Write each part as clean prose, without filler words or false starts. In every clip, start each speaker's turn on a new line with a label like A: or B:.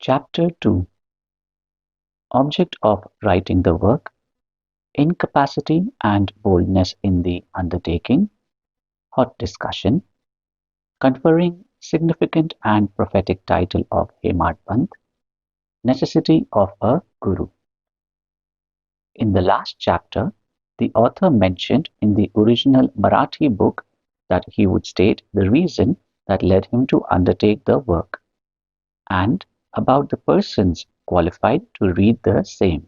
A: Chapter 2: Object of writing the work, Incapacity and Boldness in the Undertaking, Hot Discussion, Conferring Significant and Prophetic Title of Hemadpant, Necessity of a Guru. In the last chapter, the author mentioned in the original Marathi book that he would state the reason that led him to undertake the work, and about the persons qualified to read the same,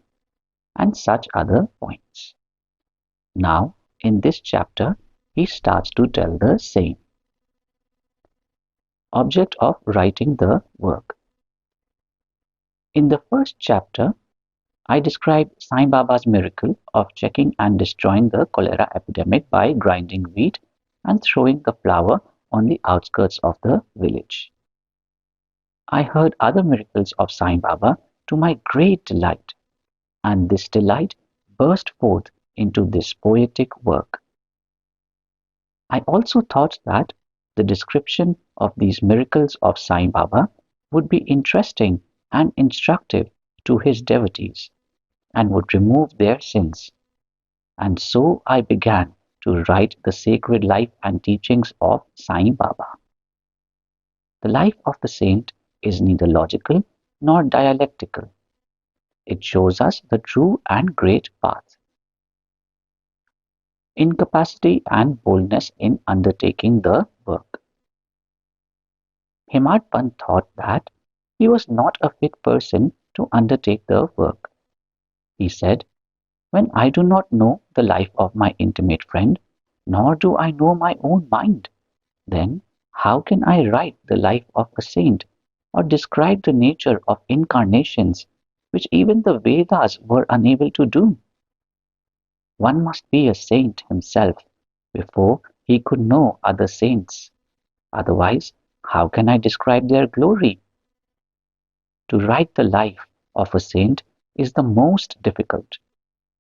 A: and such other points. Now, in this chapter, he starts to tell the same. Object of writing the work. In the first chapter, I described Sai Baba's miracle of checking and destroying the cholera epidemic by grinding wheat and throwing the flour on the outskirts of the village. I heard other miracles of Sai Baba to my great delight, and this delight burst forth into this poetic work. I also thought that the description of these miracles of Sai Baba would be interesting and instructive to his devotees, and would remove their sins. And so I began to write the sacred life and teachings of Sai Baba. The life of the saint is neither logical nor dialectical. It shows us the true and great path. Incapacity and boldness in undertaking the work. Hemadpant thought that he was not a fit person to undertake the work. He said, "When I do not know the life of my intimate friend, nor do I know my own mind, then how can I write the life of a saint or describe the nature of incarnations which even the Vedas were unable to do? One must be a saint himself before he could know other saints. Otherwise, how can I describe their glory? To write the life of a saint is the most difficult,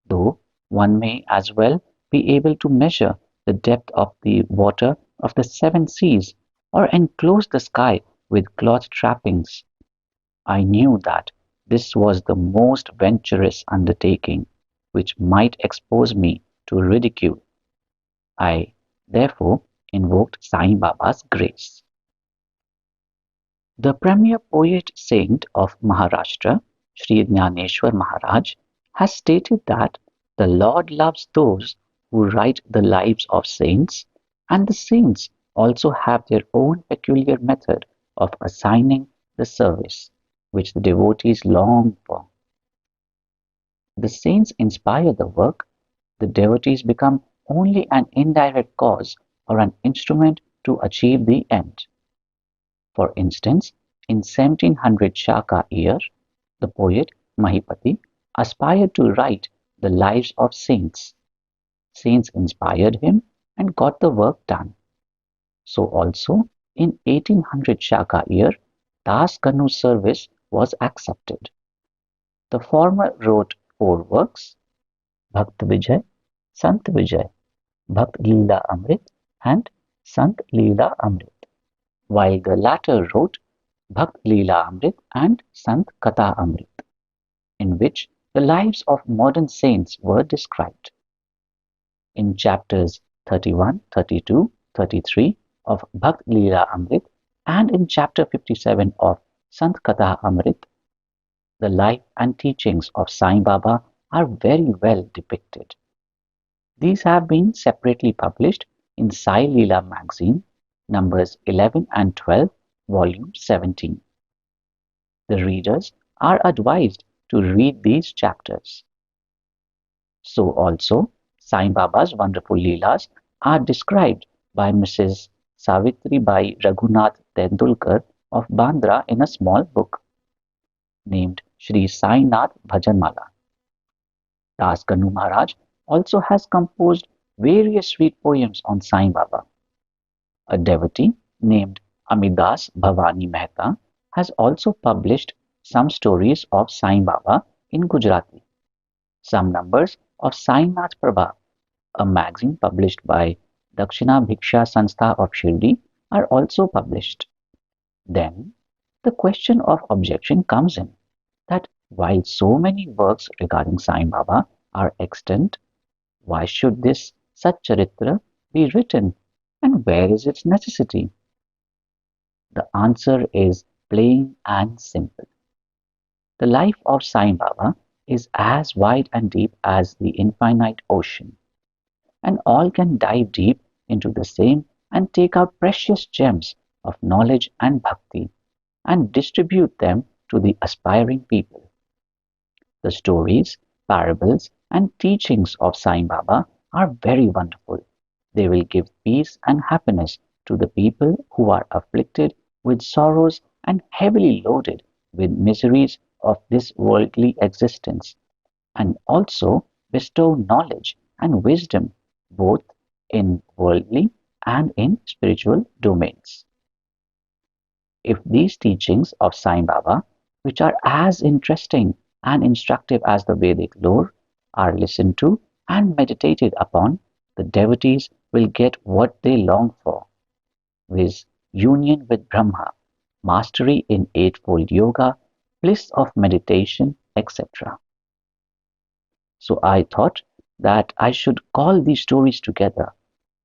A: though one may as well be able to measure the depth of the water of the seven seas or enclose the sky with cloth trappings. I knew that this was the most venturous undertaking, which might expose me to ridicule. I therefore invoked Sai Baba's grace. The premier poet saint of Maharashtra, Shri Jnaneshwar Maharaj, has stated that the Lord loves those who write the lives of saints, and the saints also have their own peculiar method of assigning the service, which the devotees long for. The saints inspire the work, the devotees become only an indirect cause or an instrument to achieve the end. For instance, in 1700 Shaka year, the poet Mahipati aspired to write the lives of saints. Saints inspired him and got the work done. So also in 1800 Shaka year, Das Kanu's service was accepted. The former wrote four works: Bhakt Vijay, Sant Vijay, Bhakt Leela Amrit, and Sant Leela Amrit, while the latter wrote Bhakt Leela Amrit and Sant Katha Amrit, in which the lives of modern saints were described. In chapters 31, 32, 33 of Bhakt Leela Amrit and in chapter 57 of Sant Katha Amrit, the life and teachings of Sai Baba are very well depicted. These have been separately published in Sai Leela magazine, numbers 11 and 12, volume 17. The readers are advised to read these chapters. So also, Sai Baba's wonderful Leelas are described by Mrs. Savitri Bai Raghunath Tendulkar of Bandra in a small book named Shri Sai Nath Bhajanmala. Das Kanu Maharaj also has composed various sweet poems on Sai Baba. A devotee named Amidas Bhavani Mehta has also published some stories of Sai Baba in Gujarati. Some numbers of Sai Nath Prabha, a magazine published by Dakshina Bhiksha Sanstha of Shirdi, are also published. Then, the The question of objection comes in that while so many works regarding Sai Baba are extant, why should this Satcharitra be written, and where is its necessity? The answer is plain and simple. The life of Sai Baba is as wide and deep as the infinite ocean, and all can dive deep into the same and take out precious gems of knowledge and bhakti and distribute them to the aspiring people. The stories, parables, and teachings of Sai Baba are very wonderful. They will give peace and happiness to the people who are afflicted with sorrows and heavily loaded with miseries of this worldly existence, and also bestow knowledge and wisdom both in worldly and in spiritual domains. If these teachings of Sai Baba, which are as interesting and instructive as the Vedic lore, are listened to and meditated upon, the devotees will get what they long for, viz., union with Brahma, mastery in Eightfold Yoga, bliss of meditation, etc. So I thought that I should call these stories together.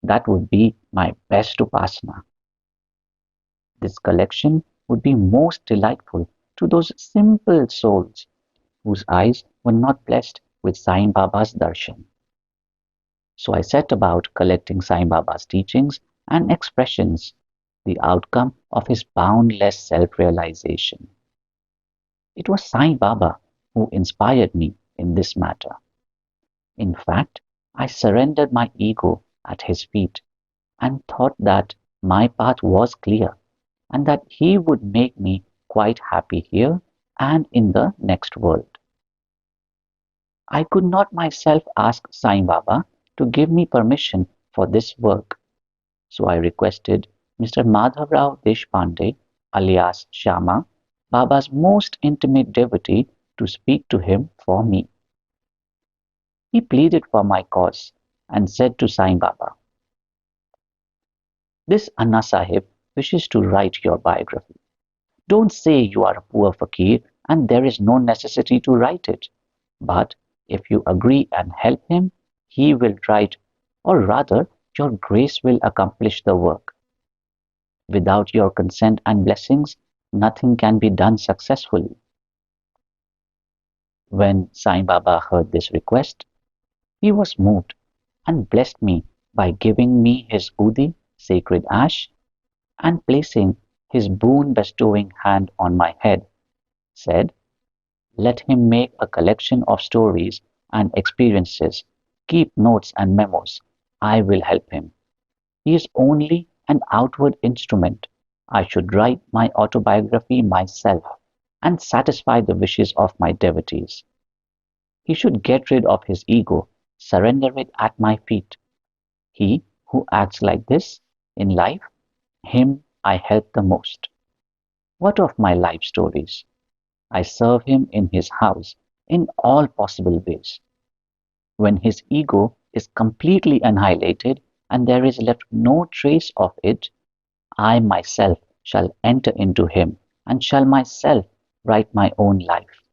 A: That would be my best upasana. This collection would be most delightful to those simple souls whose eyes were not blessed with Sai Baba's darshan. So I set about collecting Sai Baba's teachings and expressions, the outcome of his boundless self realization. It was Sai Baba who inspired me in this matter. In fact, I surrendered my ego at his feet and thought that my path was clear and that he would make me quite happy here and in the next world. I could not myself ask Sai Baba to give me permission for this work, so I requested Mr. Madhavrao Deshpande, alias Shama, Baba's most intimate devotee, to speak to him for me. He pleaded for my cause and said to Sai Baba, "This Anna Sahib wishes to write your biography. Don't say you are a poor fakir and there is no necessity to write it. But if you agree and help him, he will write, or rather, your grace will accomplish the work. Without your consent and blessings, nothing can be done successfully." When Sai Baba heard this request, he was moved and blessed me by giving me his Udi, sacred ash, and placing his boon bestowing hand on my head, said, "Let him make a collection of stories and experiences. Keep notes and memos. I will help him. He is only an outward instrument. I should write my autobiography myself and satisfy the wishes of my devotees. He should get rid of his ego, surrender it at my feet. He who acts like this in life, him I help the most. What of my life stories? I serve him in his house in all possible ways. When his ego is completely annihilated and there is left no trace of it, I myself shall enter into him and shall myself write my own life.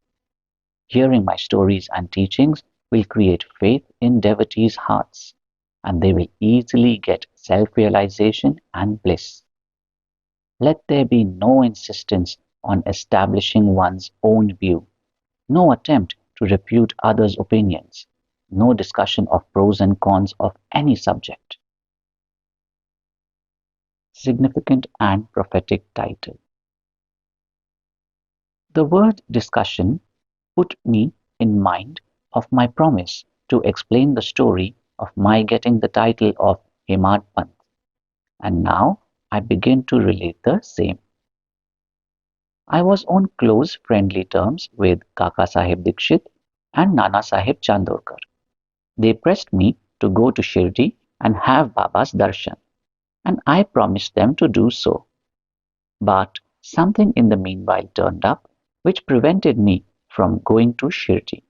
A: Hearing my stories and teachings will create faith in devotees' hearts, and they will easily get self realization and bliss. Let there be no insistence on establishing one's own view, no attempt to refute others' opinions, no discussion of pros and cons of any subject. Significant and prophetic title. The word discussion put me in mind of my promise to explain the story of my getting the title of Hemadpant, and now I begin to relate the same. I was on close friendly terms with Kaka Sahib Dikshit and Nana Sahib Chandorkar. They pressed me to go to Shirdi and have Baba's darshan, and I promised them to do so. But something in the meanwhile turned up which prevented me from going to Shirdi.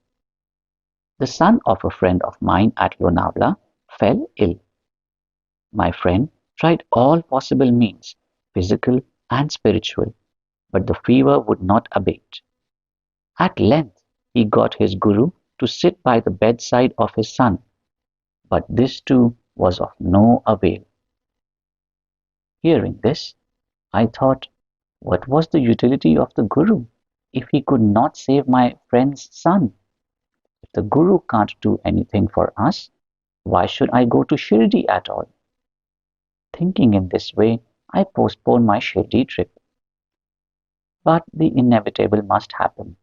A: The son of a friend of mine at Lonavala fell ill. My friend tried all possible means, physical and spiritual, but the fever would not abate. At length he got his guru to sit by the bedside of his son, but this too was of no avail. Hearing this, I thought, what was the utility of the guru if he could not save my friend's son? If the guru can't do anything for us, why should I go to Shirdi at all? Thinking in this way, I postponed my Shirdi trip. But the inevitable must happen,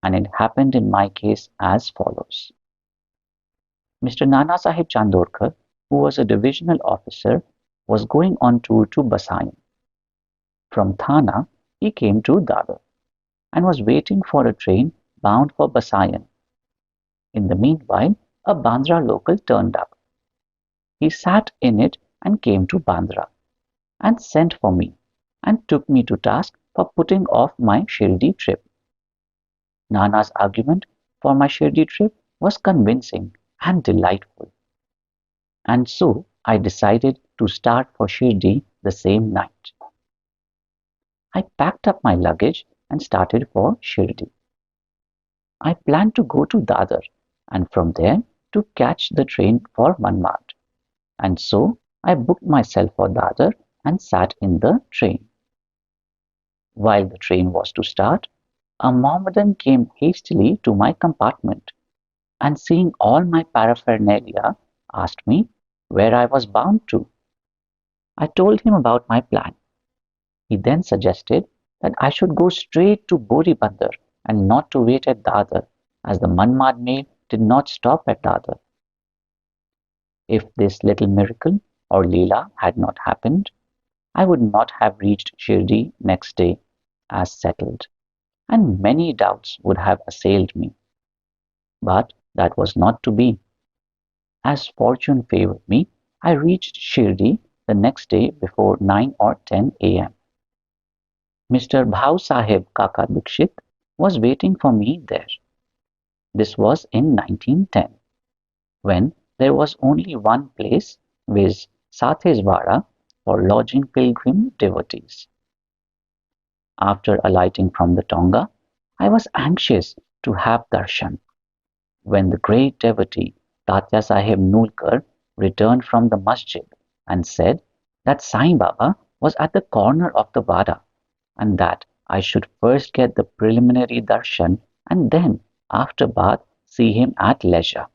A: and it happened in my case as follows. Mr. Nana Sahib Chandorkar, who was a divisional officer, was going on tour to Basayan. From Thana, he came to Dadar and was waiting for a train bound for Basayan. In the meanwhile, a Bandra local turned up. He sat in it and came to Bandra, and sent for me, and took me to task for putting off my Shirdi trip. Nana's argument for my Shirdi trip was convincing and delightful, and so I decided to start for Shirdi the same night. I packed up my luggage and started for Shirdi. I planned to go to Dadar and from there to catch the train for Manmad, and so I booked myself for Dadar and sat in the train. While the train was to start, a Mohammedan came hastily to my compartment and, seeing all my paraphernalia, asked me where I was bound to. I told him about my plan. He then suggested that I should go straight to Boribandar and not to wait at Dadar, as the Manmad mail did not stop at Dadar. If this little miracle or Leela had not happened, I would not have reached Shirdi next day as settled, and many doubts would have assailed me. But that was not to be. As fortune favored me, I reached Shirdi the next day before 9 or 10 a.m. Mr. Bhau Sahib Kaka Dikshit was waiting for me there. This was in 1910, when there was only one place, viz. Satheswara, for lodging pilgrim devotees. After alighting from the Tonga, I was anxious to have darshan. When the great devotee Tatya Sahib Nulkar returned from the masjid and said that Sai Baba was at the corner of the Vada and that I should first get the preliminary darshan and then, after bath, see him at leisure.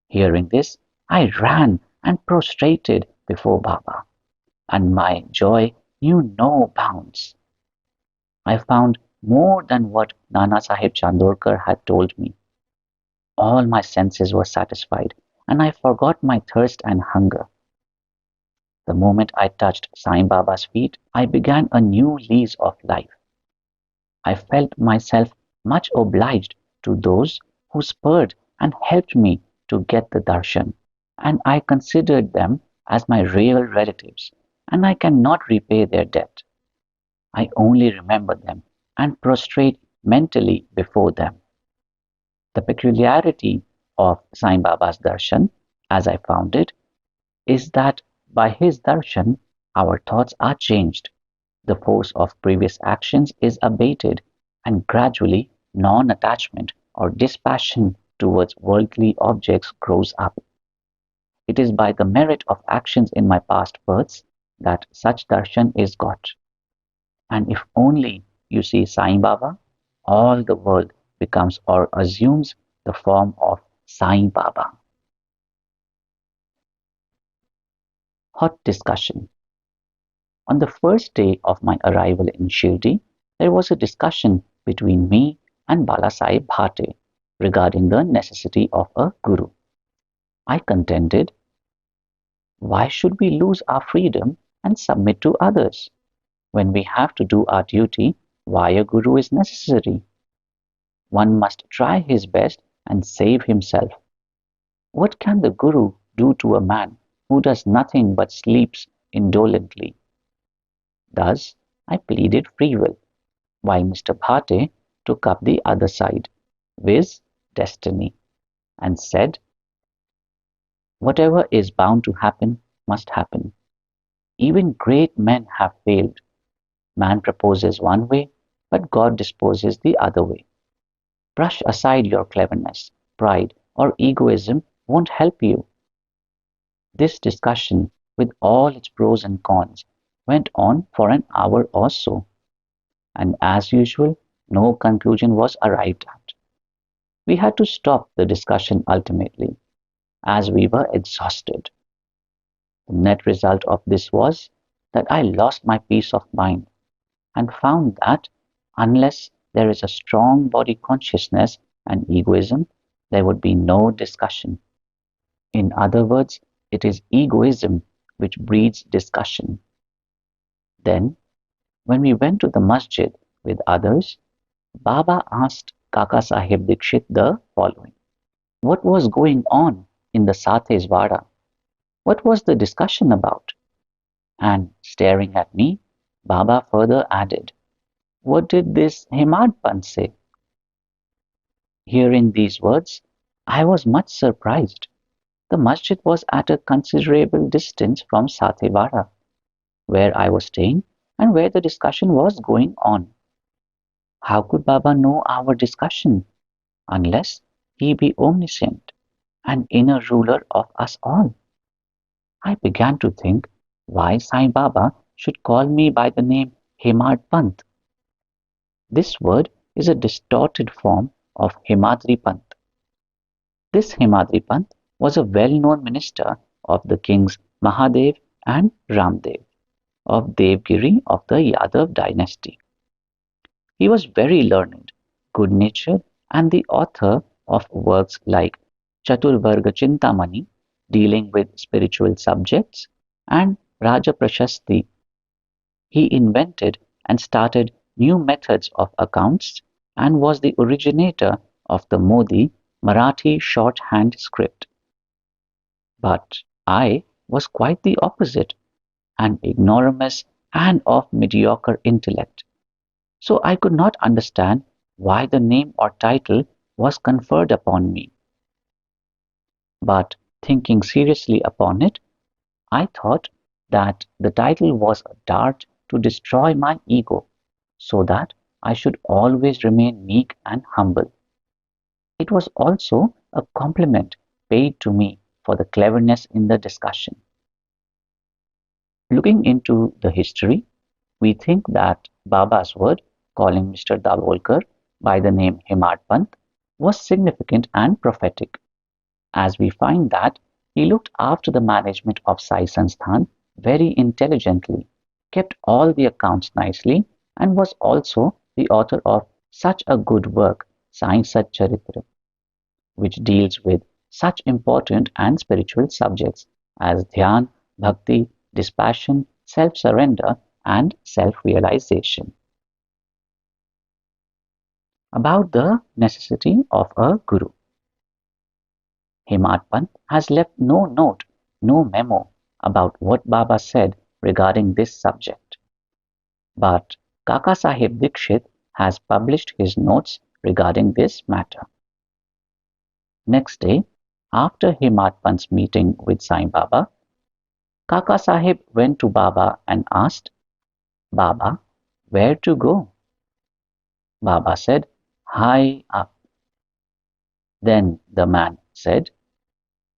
A: Hearing this, I ran and prostrated before Baba, and my joy knew no bounds. I found more than what Nana Sahib Chandorkar had told me. All my senses were satisfied, and I forgot my thirst and hunger. The moment I touched Sai Baba's feet, I began a new lease of life. I felt myself much obliged to those who spurred and helped me to get the darshan, and I considered them as my real relatives, and I cannot repay their debt. I only remember them and prostrate mentally before them. The peculiarity of Sai Baba's darshan, as I found it, is that by his darshan our thoughts are changed, the force of previous actions is abated, and gradually non attachment or dispassion towards worldly objects grows up. It is by the merit of actions in my past births that such darshan is got. And if only you see Sai Baba, all the world becomes or assumes the form of Sai Baba. Hot discussion. On the first day of my arrival in Shirdi, there was a discussion between me and Balasaheb Bhate regarding the necessity of a guru. I contended, why should we lose our freedom and submit to others? When we have to do our duty, why a guru is necessary? One must try his best and save himself. What can the guru do to a man who does nothing but sleeps indolently? Thus, I pleaded free will, while Mr. Bhate took up the other side, viz., destiny, and said, whatever is bound to happen must happen. Even great men have failed. Man proposes one way, but God disposes the other way. Brush aside your cleverness, pride, or egoism won't help you. This discussion, with all its pros and cons, went on for an hour or so, and as usual, no conclusion was arrived at. We had to stop the discussion ultimately, as we were exhausted. The net result of this was that I lost my peace of mind and found that unless there is a strong body consciousness and egoism, there would be no discussion. In other words, it is egoism which breeds discussion. Then, when we went to the masjid with others, Baba asked Kaka Sahib Dikshit the following: what was going on in the Sathe's Vada? What was the discussion about? And staring at me, Baba further added, what did this Hemadpant say? Hearing these words, I was much surprised. The masjid was at a considerable distance from Sathewara, where I was staying and where the discussion was going on. How could Baba know our discussion unless he be omniscient and inner ruler of us all? I began to think why Sai Baba should call me by the name Hemadpant. This word is a distorted form of Hemadripant. This Hemadripant was a well-known minister of the kings Mahadev and Ramdev of Devgiri of the Yadav dynasty. He was very learned, good-natured, and the author of works like Chaturvarga Chintamani, dealing with spiritual subjects, and Raja Prashasti. He invented and started new methods of accounts and was the originator of the Modi Marathi shorthand script. But I was quite the opposite, an ignoramus and of mediocre intellect. So I could not understand why the name or title was conferred upon me. But thinking seriously upon it, I thought that the title was a dart to destroy my ego, so that I should always remain meek and humble. It was also a compliment paid to me for the cleverness in the discussion. Looking into the history, we think that Baba's word, calling Mr. Davolkar by the name Hemadpant, was significant and prophetic, as we find that he looked after the management of Sai Sansthan very intelligently, kept all the accounts nicely, and was also the author of such a good work, Sai Satcharitra, which deals with such important and spiritual subjects as dhyan, bhakti, dispassion, self-surrender, and self-realization. About the necessity of a guru. Hemadpant has left no note, no memo about what Baba said regarding this subject. But Kaka Sahib Dikshit has published his notes regarding this matter. Next day, after Hemadpant's meeting with Sai Baba, Kaka Sahib went to Baba and asked, Baba, where to go? Baba said, high up. Then the man said,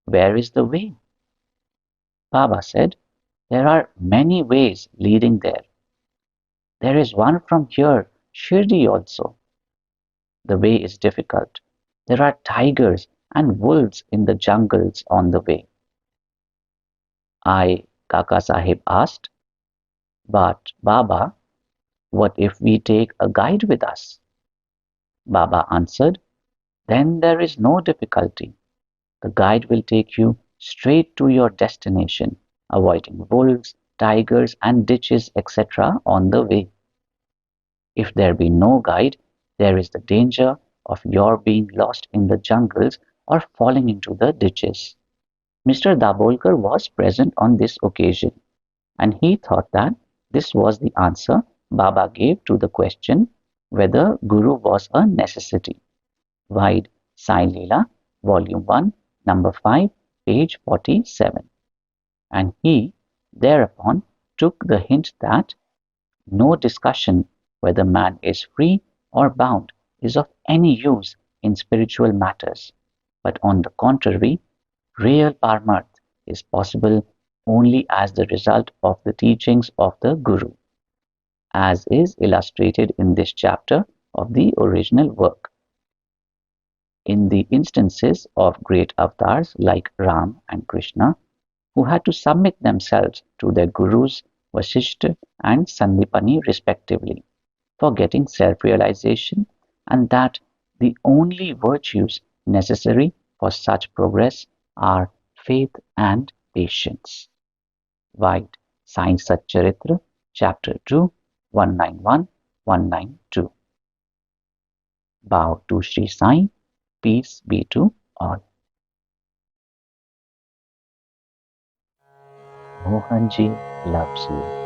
A: where is the way? Baba said, there are many ways leading there. There is one from here, Shirdi also. The way is difficult. There are tigers and wolves in the jungles on the way. Kaka Sahib asked, but Baba, what if we take a guide with us? Baba answered, then there is no difficulty. The guide will take you straight to your destination, avoiding wolves, tigers, and ditches, etc. on the way. If there be no guide, there is the danger of your being lost in the jungles or falling into the ditches. Mr. Dabolkar was present on this occasion, and he thought that this was the answer Baba gave to the question whether Guru was a necessity. Wide Sai Leela, Volume 1, Number 5, page 47. And he thereupon took the hint that No discussion whether man is free or bound is of any use in spiritual matters, but on the contrary, real Paramarth is possible only as the result of the teachings of the Guru, as is illustrated in this chapter of the original work. In the instances of great avatars like Ram and Krishna, who had to submit themselves to their gurus Vasishtha and Sandipani respectively, for getting self-realization, and that the only virtues necessary for such progress are faith and patience. White, Science Satcharitra, Chapter 2, 191, 192. Bow to Shri Sai, peace be to all. Mohanji loves you.